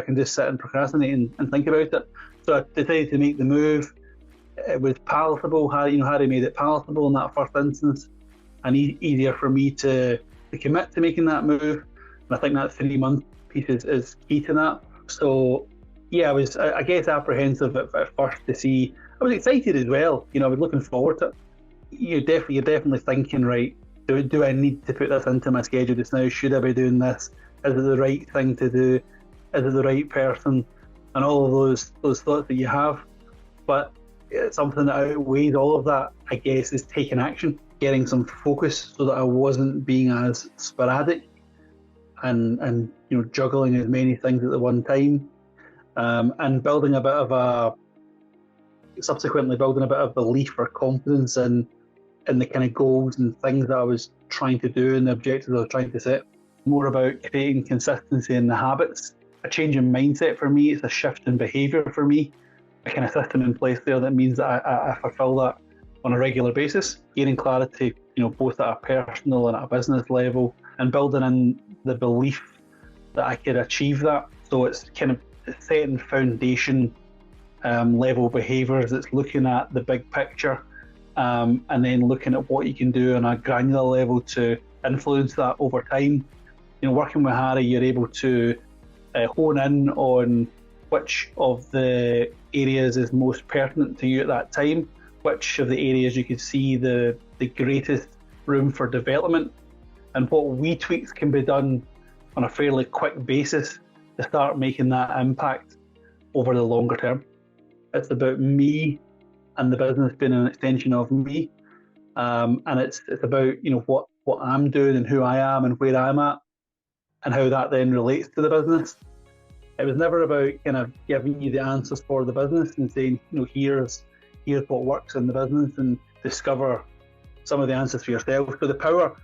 I can just sit and procrastinate and think about it. So I decided to make the move. It was palatable. Harry made it palatable in that first instance, and easier for me to commit to making that move. And I think that 3-month piece is key to that. So yeah, I was, I guess, apprehensive at first to see. I was excited as well. I was looking forward to it. You're definitely thinking, right, do I need to put this into my schedule just now? Should I be doing this? Is it the right thing to do? Is it the right person? And all of those thoughts that you have. But something that outweighs all of that, I guess, is taking action, getting some focus so that I wasn't being as sporadic and juggling as many things at the one time, and subsequently building a bit of belief or confidence in the kind of goals and things that I was trying to do and the objectives I was trying to set. More about creating consistency in the habits, a change in mindset for me. It's a shift in behaviour for me, a kind of system in place there that means that I fulfil that on a regular basis, gaining clarity, both at a personal and at a business level, and building in the belief that I could achieve that. So it's kind of setting foundation level behaviours. It's looking at the big picture, and then looking at what you can do on a granular level to influence that over time. Working with Harry, you're able to hone in on which of the areas is most pertinent to you at that time, which of the areas you could see the greatest room for development, and what wee tweaks can be done on a fairly quick basis to start making that impact over the longer term. It's about me and the business being an extension of me, and it's about what I'm doing and who I am and where I'm at and how that then relates to the business. It was never about kind of giving you the answers for the business and saying, here's what works in the business, and discover some of the answers for yourself. So the power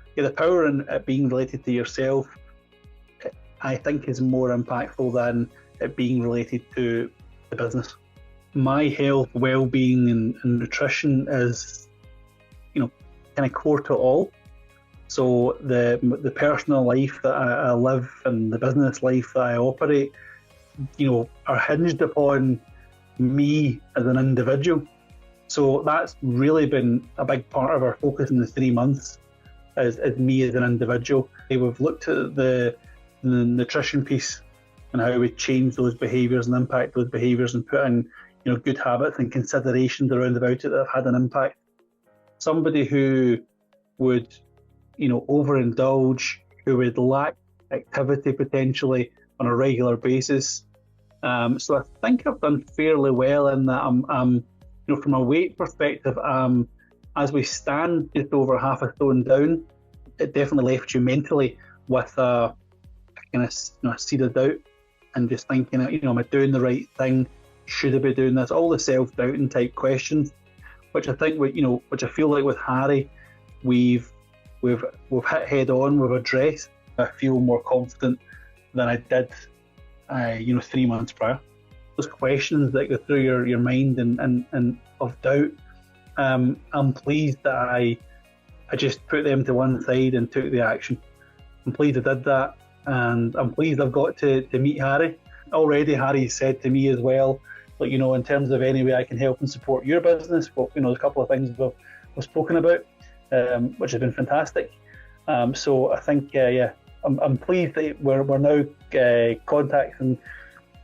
in it being related to yourself, I think, is more impactful than it being related to the business. My health, well-being and nutrition is, kind of core to all. So the personal life that I live and the business life that I operate, are hinged upon me as an individual. So that's really been a big part of our focus in the 3 months, is me as an individual. We've looked at the nutrition piece and how we change those behaviours and impact those behaviours and put in good habits and considerations around about it that have had an impact. Somebody who would overindulge, who would lack activity potentially on a regular basis. So I think I've done fairly well in that. I'm from a weight perspective, as we stand just over half a stone down, it definitely left you mentally with a kind of seed of doubt and just thinking, am I doing the right thing? Should I be doing this? All the self-doubting type questions, which I think, which I feel like with Harry, we've hit head on, we've addressed. I feel more confident than I did, 3 months prior. Those questions that go through your mind and of doubt, I'm pleased that I just put them to one side and took the action. I'm pleased I did that, and I'm pleased I've got to meet Harry. Already Harry said to me as well, like, in terms of any way I can help and support your business, well, there's a couple of things we've spoken about, which has been fantastic. So I think, I'm pleased that we're now contacting.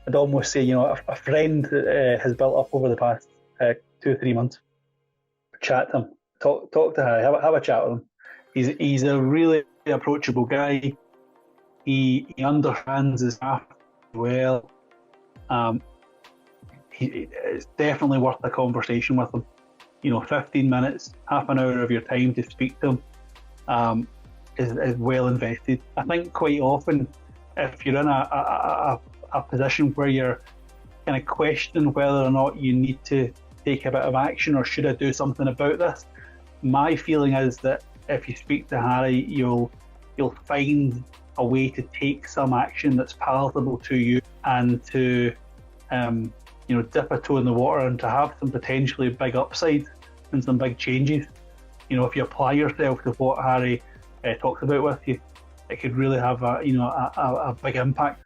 I'd almost say, a friend has built up over the past 2 or 3 months. Chat to him, talk to Harry, have a chat with him. He's a really approachable guy. He understands his craft well. It's definitely worth a conversation with him. 15 minutes, half an hour of your time to speak to him is well invested. I think quite often, if you're in a position where you're kind of questioning whether or not you need to take a bit of action or should I do something about this, my feeling is that if you speak to Harry, you'll find a way to take some action that's palatable to you and to dip a toe in the water and to have some potentially big upside and some big changes. If you apply yourself to what Harry talks about with you, it could really have a big impact.